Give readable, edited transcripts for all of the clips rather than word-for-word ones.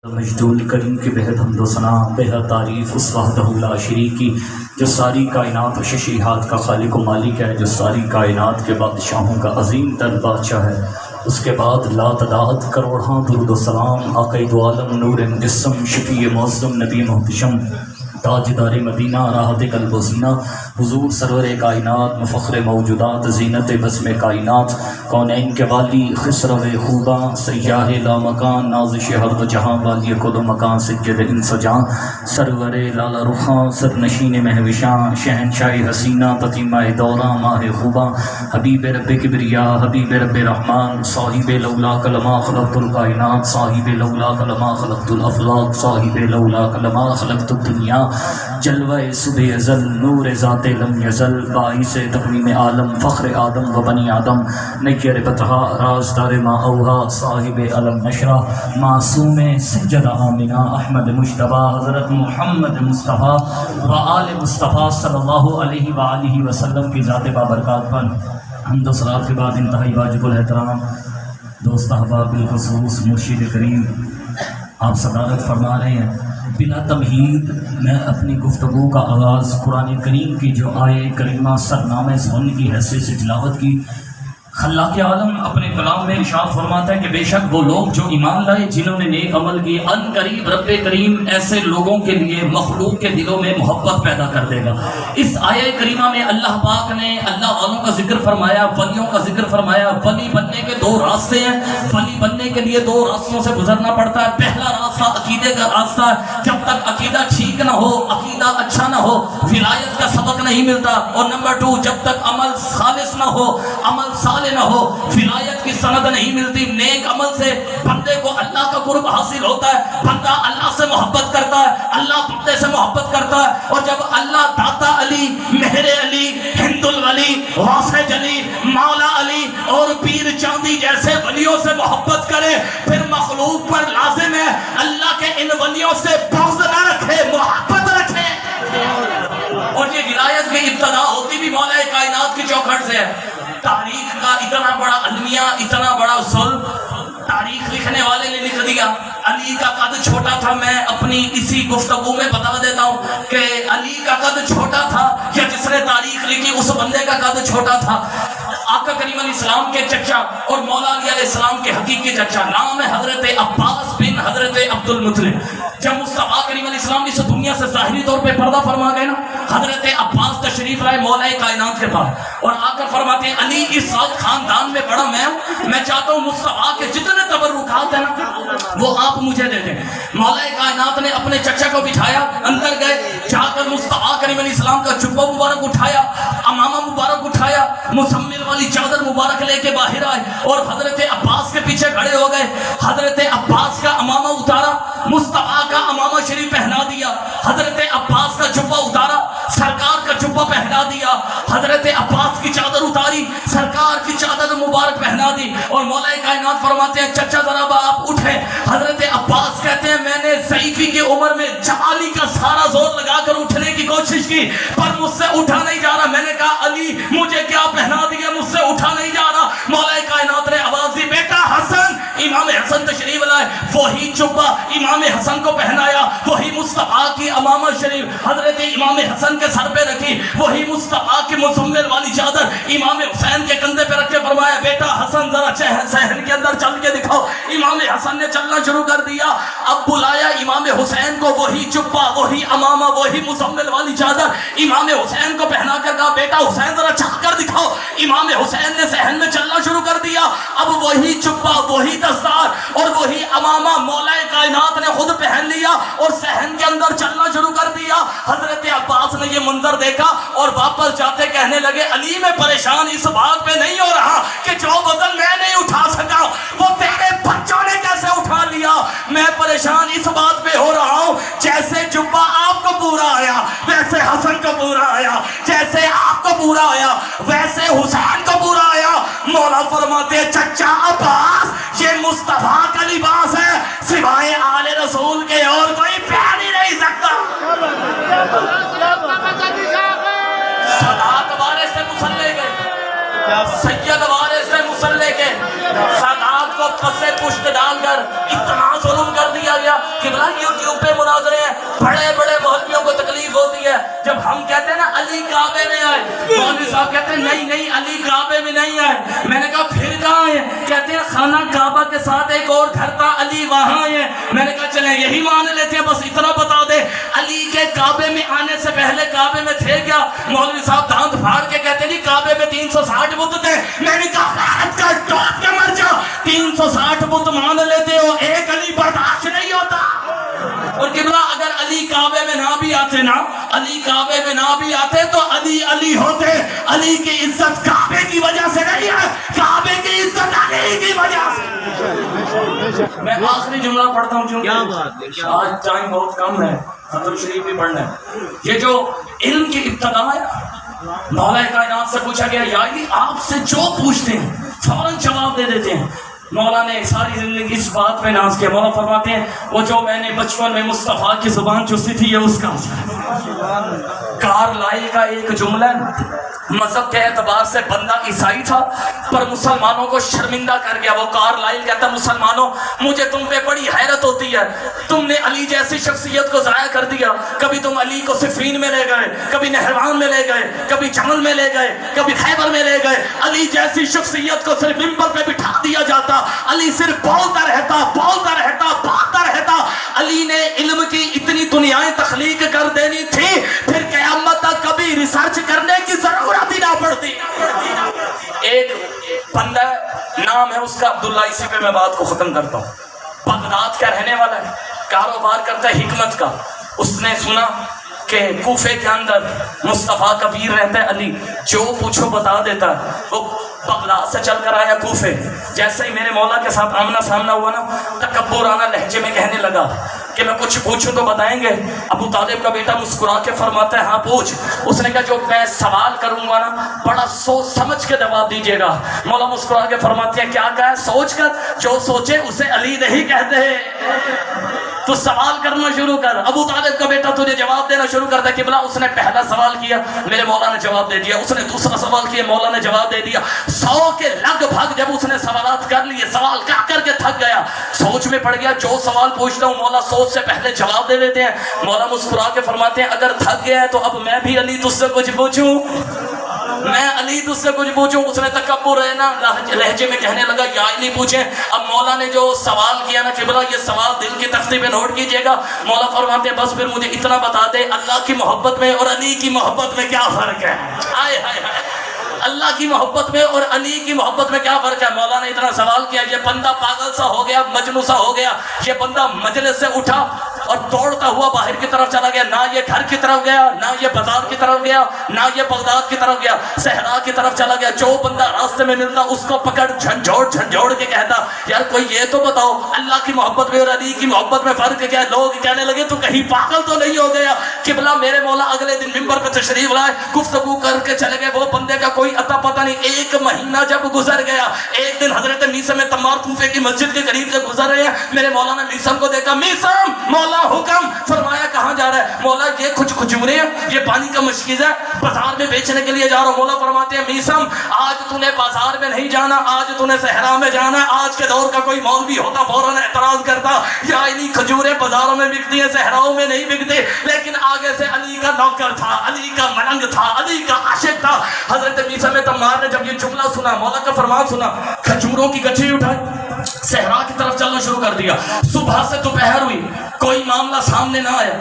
مجدول کریم کے بہت حمد و ثنا، بہت تعریف اس وحدہ لا شریک کی جو ساری کائنات و ششیہات کا خالق و مالک ہے، جو ساری کائنات کے بادشاہوں کا عظیم تر بادشاہ ہے۔ اس کے بعد لا تعداد کروڑاں درود و سلام آقا دو عالم نور مجسم شفیع معظم نبی محتشم تاجدار مدینہ راحت قلب و سینہ حضور سرور کائنات مفخر موجودات زینت بزم کائنات کونین کے والی خسرو خوباں سیاہ لامکان نازش ہر دو جہاں والی کل و مکان سجد انس و جان سرور لالا رخاں سرنشین مہوشاں شہنشاہ حسینہ تتیمہ دوراں ماہ خوباں حبیب رب کبریا حبیب رب رحمان صاحب لولا کلما خلقت الکائنات صاحب لولا کلما خلقت الافلاق صاحب لولا کلما خلقت الدنیا جلوہ صبح ازل نور ذات لم یزل باعث تقویم عالم فخر آدم و بنی آدم نیر بطحا رازدار ما اوہا صاحب علم نشرہ معصوم سجدہ آمنہ احمد مجتبہ حضرت محمد مصطفیٰ و آل مصطفیٰ صلی اللہ علیہ وآلہ وسلم کی ذات بابرکات پر حمد و صلوات کے بعد انتہائی واجب الاحترام دوست احباب بالخصوص مرشد کریم آپ صدارت فرما رہے ہیں۔ بلا تمہید میں اپنی گفتگو کا آغاز قرآن کریم کی جو آیے کریمہ سرنامہ سن کی حیثیت سے تلاوت کی۔ خلاق عالم اپنے کلام میں ارشاد فرماتا ہے کہ بے شک وہ لوگ جو ایمان لائے جنہوں نے نیک عمل کیے ان قریب رب کریم ایسے لوگوں کے لیے مخلوق کے دلوں میں محبت پیدا کر دے گا۔ اس آیہ کریمہ میں اللہ پاک نے اللہ والوں کا ذکر فرمایا، ولیوں کا ذکر فرمایا۔ ولی بننے کے دو راستے ہیں، ولی بننے کے لیے دو راستوں سے گزرنا پڑتا ہے۔ پہلا راستہ عقیدے کا راستہ ہے، جب تک عقیدہ ٹھیک نہ ہو، عقیدہ اچھا نہ ہو، ولایت کا سبق نہیں ملتا۔ اور نمبر 2، جب تک عمل خالص نہ ہو، عمل صالح نہ ہو، ولایت کی سند نہیں ملتی۔ نیک عمل سے بندے کو اللہ کا قرب حاصل ہوتا ہے، بندہ اللہ سے محبت کرتا ہے، اللہ بندے سے محبت کرتا ہے۔ اور جب اللہ داتا علی، مہر علی، ہند الولی، واسع علی، مولا علی اور پیر چاندی جیسے ولیوں سے محبت کرے، پھر مخلوق پر لازم ہے اللہ کے ان ولیوں سے بغض نہ رکھے، محبت رکھے۔ اور یہ ولایت کی ابتدا ہوتی بھی مولا کائنات کی چوکھٹ سے ہے۔ تاریخ کا اتنا بڑا المیہ، اتنا بڑا ظلم تاریخ لکھنے والے نے لکھ دیا۔ علی کا قد چھوٹا تھا، میں اپنی اسی گفتگو میں بتا دیتا ہوں کہ علی کا قد چھوٹا تھا یا جس نے تاریخ لکھی اس بندے کا قد چھوٹا تھا۔ آقا کریم علیہ السلام کے چچا اور مولا علی علیہ السلام کے حقیقی چچا نام ہے حضرت عباس بن حضرت عبد المطلب۔ جب مصطفیٰ کریم علیہ السلام اس دنیا سے ظاہری طور پہ پردہ فرما گئے نا، حضرت عباس تشریف لائے مولا کائنات کے پاس اور آ کر فرماتے ہیں علی اس وقت خاندان میں بڑا میں ہوں، میں چاہتا ہوں مصطفیٰ کے جتنے تبرکات ہیں نا وہ آپ مجھے دے دیں۔ مولا کائنات نے اپنے چچا کو بٹھایا، اندر گئے، جا کر مصطفیٰ کریم علیہ السلام کا جبہ مبارک اٹھایا، امامہ مبارک اٹھایا، مزمل والی چادر مبارک لے کے باہر آئے اور حضرت عباس کے پیچھے کھڑے ہو گئے۔ حضرت عباس کا امامہ اتارا، مصطفیٰ کا امامہ شریف پہنا دیا، حضرت عباس کا جبہ اتارا، سرکار کا جبہ پہنا دیا، حضرت عباس کی چادر اتاری، سرکار کی چادر مبارک پہنا دی۔ اور مولا کائنات فرماتے ہیں چچا ذرا آپ اٹھیں۔ حضرت عباس کہتے ہیں میں نے ضعیفی کی عمر میں جعالی کا سارا زور لگا کر اٹھنے کی کوشش کی پر مجھ سے اٹھا نہیں جا رہا۔ میں نے کہا علی مجھے کیا پہنا دیا، مجھ سے اٹھا نہیں جا رہا۔ مولا کائنات نے آواز دی بیٹا حسن، امام حسن تشریف لائے، وہی جبہ امام حسن کو پہنایا، وہی مصطفیٰ کی امامہ شریف حضرت امام حسن کے سر پہ رکھی، وہی مصطفیٰ کی مزمل والی چادر امام حسین کے کندھے پہ رکھ کے فرمایا بیٹا حسن ذرا صحن کے اندر چل کے دکھاؤ۔ امام حسن نے چلنا شروع کر دیا۔ اب بلایا امام حسین کو، وہی جبہ، وہی امامہ، وہی مزمل والی چادر امام حسین کو پہنا کر کہا بیٹا حسین ذرا چل کر دکھاؤ۔ امام حسین نے صحن میں چلنا شروع کر دیا۔ اب وہی جبہ، وہی دستار اور وہی امامہ مولا کائنات نے خود پہن لیا اور صحن کے اندر چلنا شروع کر دیا۔ حضرت عباس نے یہ منظر دیکھا اور واپس جاتے کہنے لگے علی میں پریشان اس بات پہ نہیں ہو رہا کہ جو وزن میں نہیں اٹھا سکا وہ تیرے بچوں نے کیسے اٹھا لیا، میں پریشان اس بات پہ ہو رہا ہوں جیسے جبہ آپ کو پورا آیا ویسے حسن کو پورا آیا، جیسے آپ کو پورا آیا ویسے حسین کو پورا آیا۔ مولا فرماتے چچا عباس یہ مصطفیٰ کا لباس ہے، سوائے آل رسول کے اور کوئی پہن ہی نہیں سکتا۔ سادات والے سے مسلح گئے، سید والے سے مسلح گئے، سادات کو پسے پشت ڈال کر اتنا ظلم کر دیا گیا کہ بلا یوٹیوب پہ مناظرے ہیں، بڑے بڑے مولویوں کو تکلیف ہوتی ہے جب ہم کہتے ہیں نا علی کعبے میں آئے، مولوی صاحب کہتے ہیں نہیں نہیں علی کعبے میں نہیں آئے۔ میں نے کہا پھر کہاں ہے؟ کہتے ہیں خانہ کعبہ کے ساتھ ایک اور گھر تھا علی وہاں ہے۔ میں نے کہا چلیں یہی مان لیتے ہیں، بس اتنا بتا دے علی کے کعبے میں آنے سے پہلے کعبے میں تھے کیا؟ مولوی صاحب دانت پھاڑ کے کہتے ہیں کعبے میں 360 بت تھے۔ میں نے کہا غیرت کا ٹوٹ کے مر جا، 360 بت مان لیتے ہو، ایک علی برداشت نہیں ہوتا۔ اور قبلہ اگر علی کعبے میں نہ بھی آتے نا، علی کعبے میں نہ بھی آتے تو علی علی ہوتے۔ علی کی عزت کعبے کی وجہ سے نہیں ہے، کعبے کی عزت علی کی وجہ سے۔ میں آخری جملہ پڑھتا ہوں کیونکہ آج ٹائم بہت کم ہے، ختم شریف بھی پڑھنا ہے۔ یہ جو علم کی ابتدا ہے، مولا کائنات سے پوچھا گیا یا علی آپ سے جو پوچھتے ہیں فوراً جواب دے دیتے ہیں۔ مولا نے ساری زندگی اس بات پہ ناز کیا۔ مولا فرماتے ہیں وہ جو میں نے بچپن میں مصطفیٰ کی زبان چستی تھی یہ اس کا کارلائل کا ایک جملہ مذہب کے اعتبار سے بندہ عیسائی تھا پر مسلمانوں کو شرمندہ کر گیا۔ وہ کارلائل کہتا مسلمانوں مجھے تم پہ بڑی حیرت ہوتی ہے، تم نے علی جیسی شخصیت کو ضائع کر دیا۔ کبھی تم علی کو صفین میں لے گئے، کبھی نہروان میں لے گئے، کبھی جمل میں لے گئے، کبھی خیبر میں لے گئے۔ علی جیسی شخصیت کو صرف ممبر پہ بٹھا دیا جاتا، علی صرف بولتا رہتا بولتا رہتا بولتا رہتا۔ علی نے علم کی اتنی دنیایں تخلیق کر دینی تھی پھر قیامت تک کبھی ریسرچ کرنے کی ضرورت ہی نہ پڑتی۔ ایک بندہ نام ہے اس کا عبداللہ، اسی پہ میں بات کو ختم کرتا ہوں۔ بغداد کا رہنے والا ہے، کاروبار کرتا ہے حکمت کا۔ اس نے سنا کہ کوفے کے اندر مصطفیٰ کا ویر رہتا ہے علی، جو پوچھو بتا دیتا ہے۔ وہ بغداد سے چل کر آیا کوفے، جیسے ہی میرے مولا کے ساتھ آمنا سامنا ہوا نا، تکبرانہ لہجے میں کہنے لگا کہ میں کچھ پوچھوں تو بتائیں گے؟ ابو طالب کا بیٹا مسکرا کے فرماتا ہے ہاں پوچھ۔ اس نے کہا جو میں سوال کروں گا نا بڑا سوچ سمجھ کے جواب دیجیے گا۔ مولا مسکرا کے فرماتے ہیں کیا کہا ہے؟ سوچ کر، جو سوچے اسے علی نہیں کہتے۔ تو سوال کرنا شروع کر۔ ابو طالب کا بیٹا تجھے جواب دینا شروع کرتا ہے کہ بلا اس نے پہلا سوال کیا، میرے مولا نے جواب دے دیا۔ اس نے دوسرا سوال کیا، مولا نے جواب دے دیا۔ 100 کے لگ بھگ جب اس نے سوالات کر لیے، سوال کر کے تھک گیا، سوچ میں پڑ گیا۔ جو سوال پوچھتا ہوں مولا سوچ سے پہلے جواب دے دیتے ہیں۔ مولا مسکرا کے فرماتے ہیں اگر تھک گیا ہے تو اب میں بھی علی تجھ سے کچھ پوچھوں، میں علی تجھ سے کچھ پوچھوں۔ اس نے تکبر ہے نا لہجے میں کہنے لگا یا علی پوچھیں۔ اب مولا نے جو سوال کیا نا کہ بلا یہ سوال دل کی تختی پہ نوٹ کیجئے گا۔ مولا فرماتے ہیں بس پھر مجھے اتنا بتا دے اللہ کی محبت میں اور علی کی محبت میں کیا فرق ہے؟ آئے ہائے ہائے، اللہ کی محبت میں اور علی کی محبت میں کیا فرق ہے؟ مولا نے اتنا سوال کیا، یہ بندہ پاگل سا ہو گیا، مجنون سا ہو گیا۔ یہ بندہ مجلس سے اٹھا اور دوڑتا ہوا باہر کی طرف چلا گیا، نہ یہ گھر کی طرف گیا، نہ یہ بازار کی طرف گیا، نہ یہ بغداد کی طرف گیا، صحرا کی طرف چلا گیا۔ جو بندہ راستے میں ملتا اس کو پکڑ جھنجھوڑ کے کہتا یار کوئی یہ تو بتاؤ اللہ کی محبت میں اور علی کی محبت میں فرق کیا ہے؟ لوگ کہنے لگے تو کہیں پاگل تو نہیں ہو گیا؟ قبلہ میرے مولا اگلے دن منبر پہ تشریف لائے، گفتگو کر کے چلے گئے۔ وہ بندے کا کوئی اتا پتہ نہیں۔ ایک مہینہ جب گزر گیا، ایک دن حضرت میثم تمار کوفے کی مسجد کے قریب سے گزر رہے ہیں۔ میرے مولا نے میثم کو دیکھا، میثم مولا حکم فرمایا کہاں جا رہا ہے؟ مولا یہ کچھ کھجورے ہیں، یہ پانی کا مشکیزہ ہے، بازار میں بیچنے کے لیے جا رہا ہوں۔ مولا فرماتے ہیں میثم آج تو نے بازار میں نہیں جانا، آج تو نے صحرا میں جانا ہے۔ آج کے دور کا کوئی مولوی ہوتا فوراً اعتراض کرتا یا علی کھجورے بازاروں میں بکتی ہیں صحراؤں میں نہیں بکتے، لیکن آگے سے علی کا نوکر تھا، علی کا ملنگ تھا، علی کا عاشق تھا۔ حضرت میثم تمار نے جب یہ جملہ سنا، مولا کا فرمان سنا، کھجوروں کی گٹھی اٹھائی، صحرا کی طرف چلنا شروع کر دیا۔ صبح سے دوپہر ہوئی، کوئی معاملہ سامنے نہ آیا۔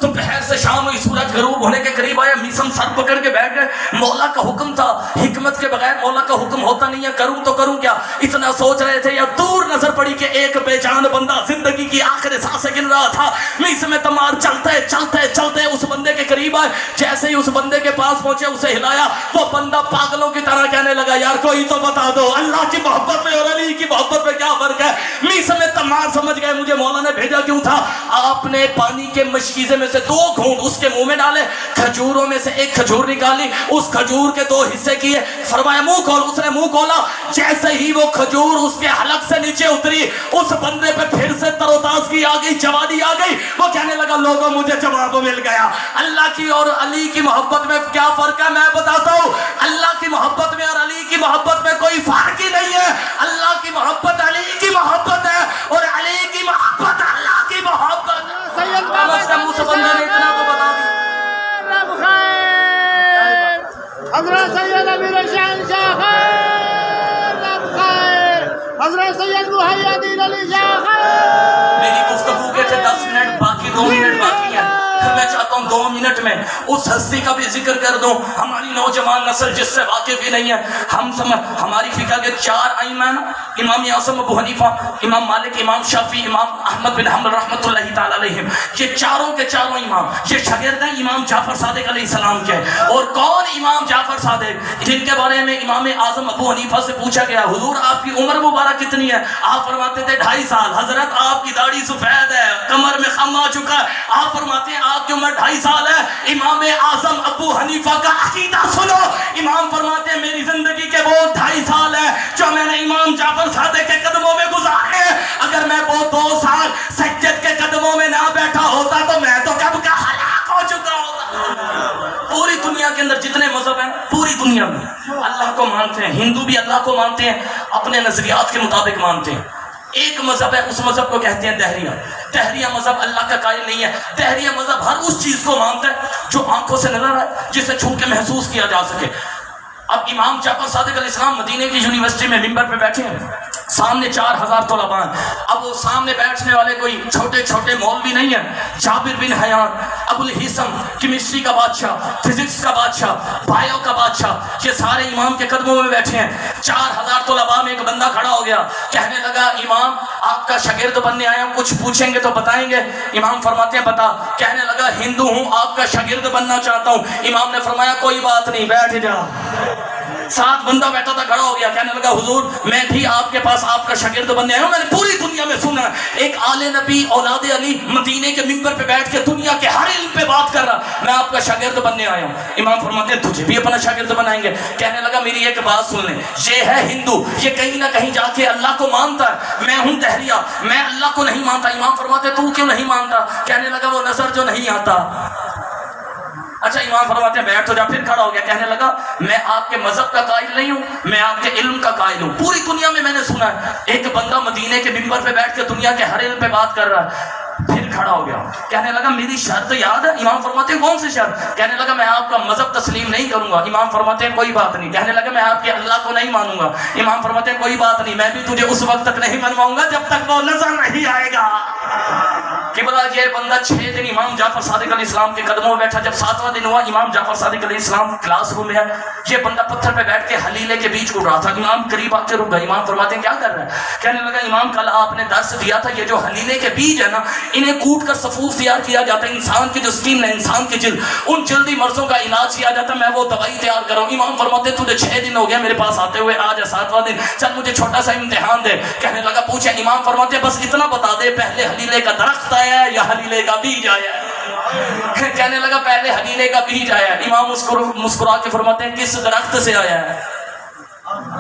دوپہر سے شام ہوئی، سورج غروب ہونے کے قریب آیا، میثم سر پکڑ کے بیٹھ گئے۔ مولا کا حکم تھا، حکمت کے بغیر مولا کا حکم ہوتا نہیں ہے، کروں تو کروں کیا؟ اتنا سوچ رہے تھے یا دور نظر پڑی کہ ایک بے جان بندہ زندگی کی آخری سانسیں گن رہا تھا۔ میثم تمار چلتے چلتے چلتے اس بندے کے قریب آئے، جیسے ہی اس بندے کے پاس پہنچے اسے ہلایا۔ وہ بندہ پاگلوں کی طرح کہنے لگا یار کوئی تو بتا دو اللہ کی محبت میں اور علی کی محبت میں کیا فرق ہے؟ میثم تمار سمجھ گئے مجھے مولا نے بھیجا کیوں تھا۔ آپ نے پانی کے مشکیزے میں سے 2 گھونٹ اس کے منہ میں ڈالے، کھجوروں میں سے ایک کھجور نکالی، اس کھجور کے 2 حصے کیے، فرمایا منہ کھول، اس نے منہ کھولا، جیسے ہی وہ کھجور اس کے حلق سے نیچے اتری، اس بندے پہ پھر سے تر و تازگی آ گئی، جوانی آ گئی. وہ کہنے لگا لوگوں مجھے جواب مل گیا. اللہ کی اور علی کی محبت میں کیا فرق ہے میں بتاتا ہوں. اللہ کی محبت میں اور علی کی محبت میں کوئی فرق ہی نہیں ہے. اللہ کی محبت علی کی محبت ہے اور علی کی محبت اللہ کی محبت ہے. منہ سے بندے نے اتنا تو بتا دیا. حضرت سید امیر شان شاہ خیر رب خیر، حضرت سید محی الدین علی شاہ خیر. میری گفتگو کے تھے 10 منٹ، باقی 2 منٹ باقی ہے. میں چاہتا ہوں 2 منٹ میں اس ہستی کا بھی ذکر کر دوں. ہماری نوجوان نسل جس سے واقف ہی نہیں ہے. ہماری فقہ کے 4 ائمہ ہیں، امام اعظم ابو حنیفہ، امام مالک، امام شافعی، امام احمد بن حنبل رحمۃ اللہ تعالی علیہم. یہ چاروں کے چاروں امام یہ شاگرد ہیں امام جعفر صادق علیہ السلام کے. اور کون امام جعفر صادق؟ جن کے بارے میں امام اعظم ابو حنیفہ سے پوچھا گیا حضور آپ کی عمر مبارک کتنی ہے؟ آپ فرماتے تھے 2.5 سال. حضرت آپ کی داڑھی سفید ہے، کمر میں خم آ چکا ہے. آپ فرماتے ہیں آپ کی عمر 2.5 سال ہے. امام اعظم ابو حنیفہ کا عقیدہ سنو. امام فرماتے ہیں میری زندگی کے وہ 2.5 سال ہے جو میں نے امام جعفر صادق کے قدموں میں گزارے. اگر میں وہ 2 سال سجد کے قدموں میں نہ بیٹھا ہوتا تو میں تو کب کا ہلاک ہو چکا ہوتا. پوری دنیا کے اندر جتنے مذہب ہیں، پوری دنیا میں اللہ کو مانتے ہیں. ہندو بھی اللہ کو مانتے ہیں، اپنے نظریات کے مطابق مانتے ہیں. ایک مذہب ہے، اس مذہب کو کہتے ہیں دہریہ. دہریہ مذہب اللہ کا قائل نہیں ہے. دہریہ مذہب ہر اس چیز کو مانتا ہے جو آنکھوں سے نظر آئے، جسے چھو کے محسوس کیا جا سکے. اب امام جعفر صادق علیہ السلام مدینے کی یونیورسٹی میں ممبر پہ بیٹھے ہیں، سامنے 4000 طلباء. اب وہ سامنے بیٹھنے والے کوئی چھوٹے چھوٹے مولوی نہیں ہیں. جابر بن حیان، ابو الحسن، کیمسٹری کا بادشاہ، فزکس کا بادشاہ، بایو کا بادشاہ، یہ سارے امام کے قدموں میں بیٹھے ہیں. 4000 طلباء میں ایک بندہ کھڑا ہو گیا، کہنے لگا امام آپ کا شاگرد بننے آیا ہوں، کچھ پوچھیں گے تو بتائیں گے؟ امام فرماتے ہیں بتا. کہنے لگا ہندو ہوں، آپ کا شاگرد بننا چاہتا ہوں. امام نے فرمایا کوئی بات نہیں، بیٹھ جا. ساتھ بندہ بیٹھا تھا کھڑا ہو گیا، کہنے لگا حضور میں بھی آپ کے پاس آپ کا شاگرد بننے آیا ہوں. میں نے پوری دنیا میں سنا ایک آل نبی اولاد علی مدینے کے ممبر پہ بیٹھ کے دنیا کے ہر علم پہ بات کر رہا، میں آپ کا شاگرد بننے آیا ہوں. امام فرماتے ہیں تجھے بھی اپنا شاگرد بنائیں گے. کہنے لگا میری ایک بات سن لیں، یہ ہے ہندو، یہ کہیں نہ کہیں جا کے اللہ کو مانتا ہے. میں ہوں دہریہ، میں اللہ کو نہیں مانتا. امام فرماتے تو کیوں نہیں مانتا؟ کہنے لگا وہ نظر جو نہیں آتا. اچھا امام فرماتے ہیں بیٹھ ہو جا. پھر کھڑا ہو گیا، کہنے لگا میں آپ کے مذہب کا قائل نہیں ہوں، میں آپ کے علم کا قائل ہوں. پوری دنیا میں نے سنا ہے ایک بندہ مدینے کے ممبر پہ بیٹھ کے دنیا کے ہر علم پہ بات کر رہا ہے. پھر کھڑا ہو گیا، کہنے لگا میری شرط یاد ہے؟ امام فرماتے ہیں کون سی شرط؟ کہنے لگا میں آپ کا مذہب تسلیم نہیں کروں گا. امام فرماتے ہیں کوئی بات نہیں. کہنے لگا میں آپ کے اللہ کو نہیں مانوں گا. امام فرماتے ہیں کوئی بات نہیں، میں بھی تجھے اس وقت تک نہیں منواؤں گا جب تک وہ نظر نہیں آئے گا. کہ بلا یہ بندہ 6 دن امام جعفر صادق علیہ السلام کے قدموں میں بیٹھا. جب 7واں دن ہوا امام جعفر صادق علیہ السلام کلاس روم میں ہے، یہ بندہ پتھر پہ بیٹھ کے حلیلے کے بیچ اڑ رہا تھا. امام قریب آ کے رک گئے. امام فرماتے ہیں کیا کر رہا ہے؟ کہنے لگا امام کل آپ نے درس دیا تھا یہ جو حلیلے کے بیج ہے نا، انہیں کوٹ کر صفوف تیار کیا جاتا ہے. انسان کی جو سکین ہے، انسان کی جلد، ان جلدی مرضوں کا علاج کیا جاتا ہے. میں وہ دوائی تیار کر رہا ہوں. امام فرماتے ہیں تجھے 6 دن ہو گیا میرے پاس آتے ہوئے، آج ہے 7واں دن، چل مجھے چھوٹا سا امتحان دے. کہنے لگا پوچھے. امام فرماتے ہیں بس اتنا بتا دے پہلے حلیلے کا درخت آیا ہے یا حلیلے کا بیج آیا ہے؟ کہنے لگا پہلے حلیلے کا بیج آیا ہے. امام مسکرا کے فرماتے ہیں کس درخت سے آیا ہے؟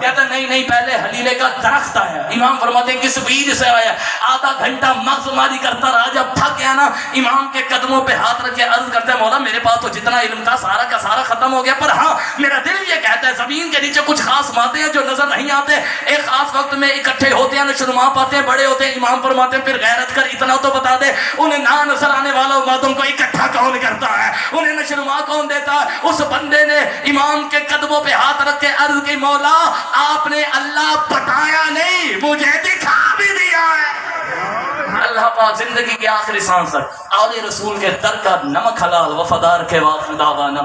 کہتا نہیں پہلے حلیلے کا درخت آیا. امام فرماتے ہیں کس بیج سے آیا؟ آدھا گھنٹہ مغز ماری کرتا رہا. جب تھک گیا نا امام کے قدموں پہ ہاتھ رکھ کے عرض کرتا ہے مولا میرے پاس تو جتنا علم تھا سارا کا سارا ختم ہو گیا، پر ہاں میرا دل یہ کہتا ہے زمین کے نیچے کچھ خاص مادے ہیں جو نظر نہیں آتے، ایک خاص وقت میں اکٹھے ہوتے ہیں، نشوونما پاتے ہیں، بڑے ہوتے ہیں. امام فرماتے ہیں پھر غیرت کر اتنا تو بتا دے انہیں نہ نظر آنے والوں مادوں کو اکٹھا کون کرتا ہے، انہیں نشوونما کون دیتا ہے؟ اس بندے نے امام کے قدموں پہ ہاتھ رکھ کے عرض کی مولا آپ نے اللہ بتایا نہیں مجھے دکھا بھی دیا ہے. اللہ پاک زندگی کے آخری سانس تک آل رسول کے در کا نمک حلال وفادار کے واقع دعوانا